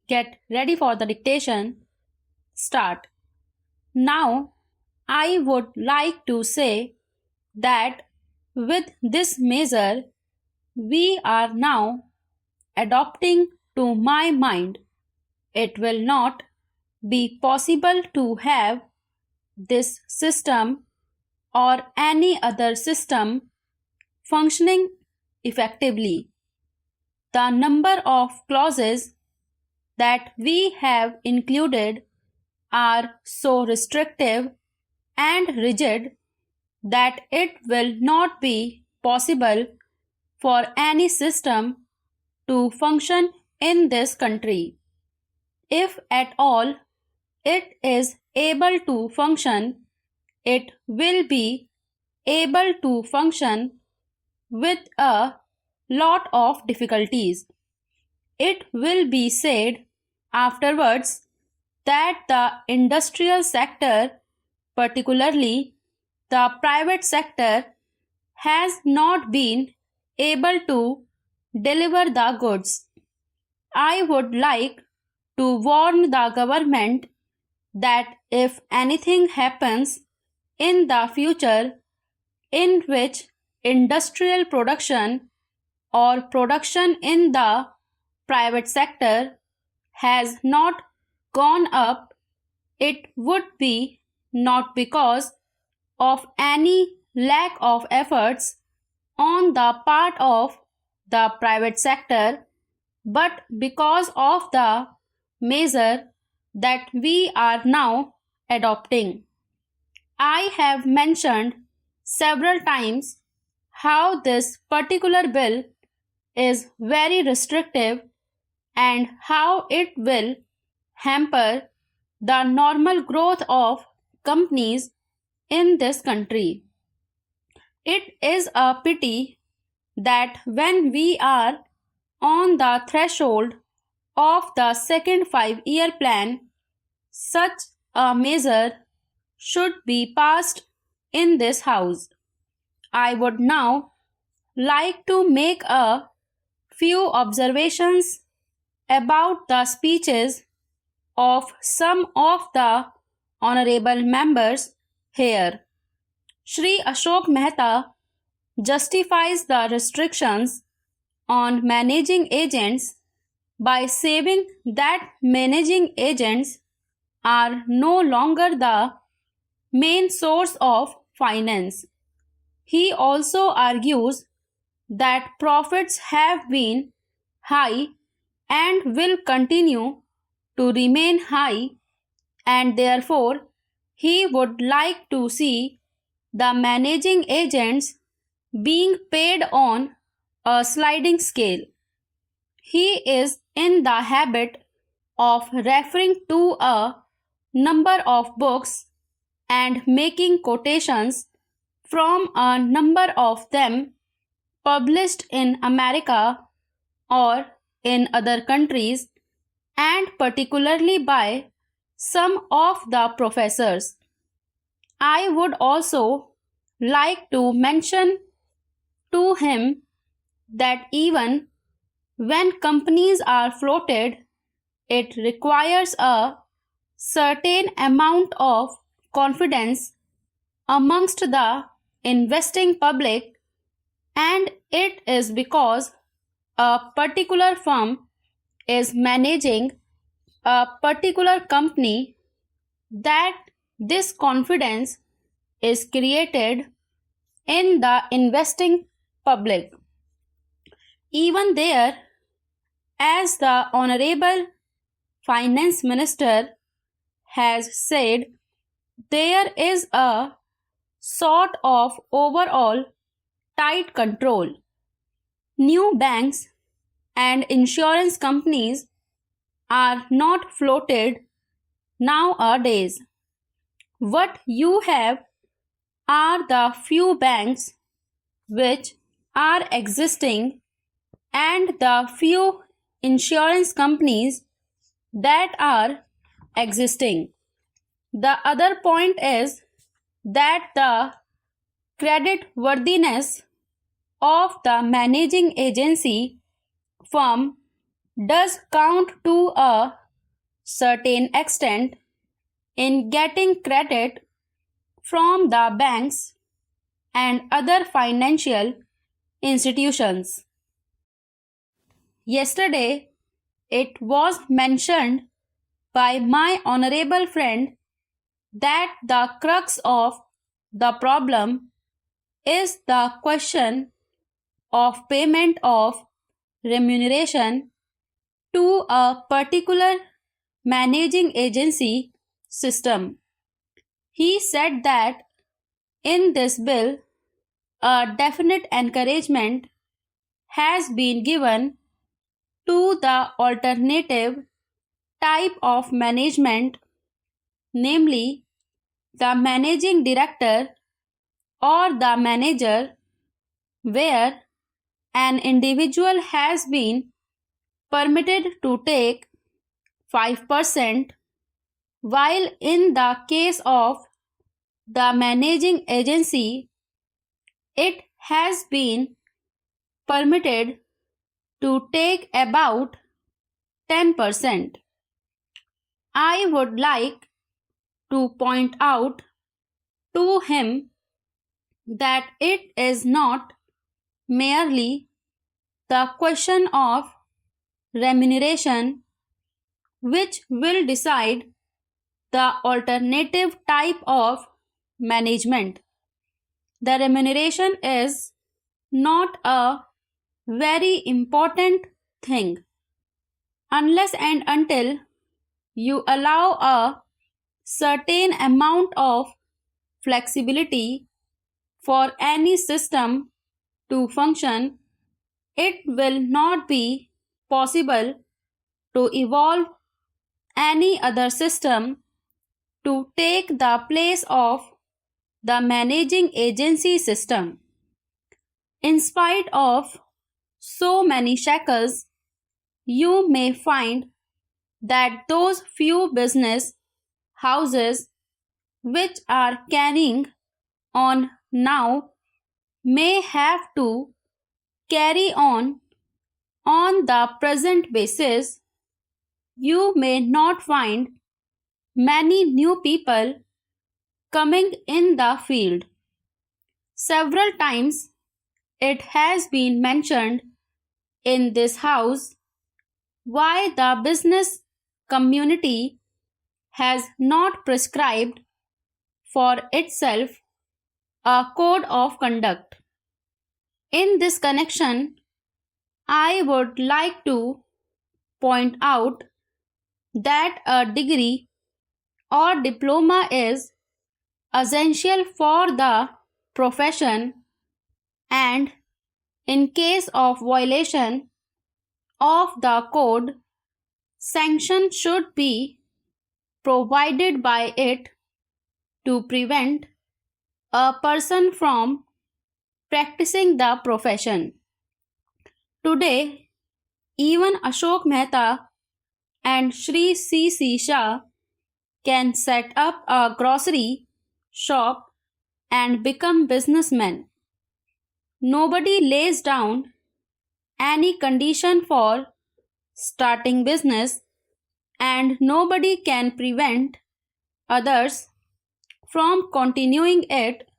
Get ready for the dictation. Start. Now, I would like to say that with this measure, we are now adopting to my mind. It will not be possible to have this system or any other system functioning effectively. The number of clauses that we have included are so restrictive and rigid that it will not be possible for any system to function in this country. If at all it is able to function, it will be able to function with a lot of difficulties. It will be said afterwards that the industrial sector, particularly the private sector, has not been able to deliver the goods. I would like to warn the government that if anything happens in the future in which industrial production or production in the private sector has not gone up, it would be not because of any lack of efforts on the part of the private sector, but because of the measure that we are now adopting. I have mentioned several times how this particular bill is very restrictive and how it will hamper the normal growth of companies in this country. It is a pity that when we are on the threshold of the second 5-year plan, such a measure should be passed in this house. I would now like to make a few observations about the speeches of some of the honorable members here. Shri Ashok Mehta justifies the restrictions on managing agents by saying that managing agents are no longer the main source of finance. He also argues that profits have been high and will continue to remain high, and therefore he would like to see the managing agents being paid on a sliding scale. He is in the habit of referring to a number of books and making quotations from a number of them published in America or in other countries, and particularly by some of the professors. I would also like to mention to him that even when companies are floated, it requires a certain amount of confidence amongst the investing public, and it is because a particular firm is managing a particular company that this confidence is created in the investing public. Even there, as the Honorable Finance Minister has said, there is a sort of overall tight control. New banks and insurance companies are not floated nowadays. What you have are the few banks which are existing and the few insurance companies that are existing. The other point is that the credit worthiness of the managing agency firm does count to a certain extent in getting credit from the banks and other financial institutions. Yesterday, it was mentioned by my honorable friend that the crux of the problem is the question of payment of remuneration to a particular managing agency system. He said that in this bill, a definite encouragement has been given to the alternative type of management, namely the managing director or the manager, where an individual has been permitted to take 5%, while in the case of the managing agency, it has been permitted to take about 10%. I would like to point out to him that it is not merely the question of remuneration which will decide the alternative type of management. The remuneration is not a very important thing unless and until you allow a certain amount of flexibility for any system to function. It will not be possible to evolve any other system to take the place of the managing agency system. In spite of so many shackles, you may find that those few business houses which are carrying on now may have to carry on the present basis. You may not find many new people coming in the field. Several times it has been mentioned in this house why the business community has not prescribed for itself a code of conduct. In this connection, I would like to point out that a degree or diploma is essential for the profession, and in case of violation of the code, sanction should be provided by it to prevent a person from practicing the profession. Today, even Ashok Mehta and Shri C. Shah can set up a grocery shop and become businessmen. Nobody lays down any condition for starting business, and nobody can prevent others from continuing it.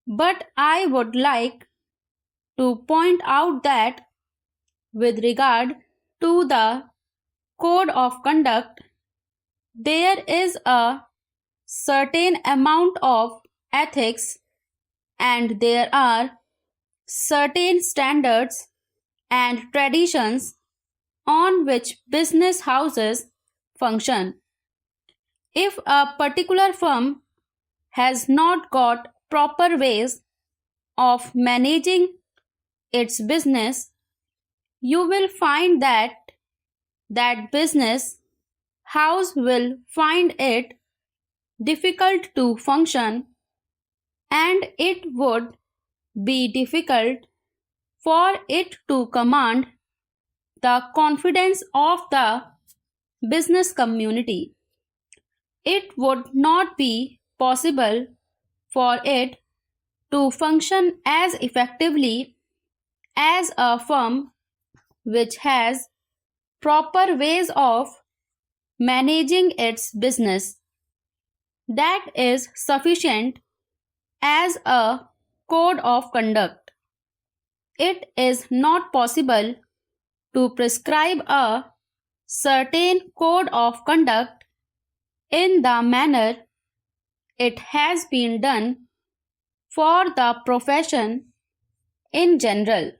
But I would like to point out that with regard to the code of conduct, there is a certain amount of ethics and there are certain standards and traditions on which business houses function. If a particular firm has not got proper ways of managing its business, you will find that business house will find it difficult to function, and it would be difficult for it to command the confidence of the business community. It would not be possible for it to function as effectively as a firm which has proper ways of managing its business that is sufficient as a code of conduct. It is not possible to prescribe a certain code of conduct in the manner it has been done for the profession in general.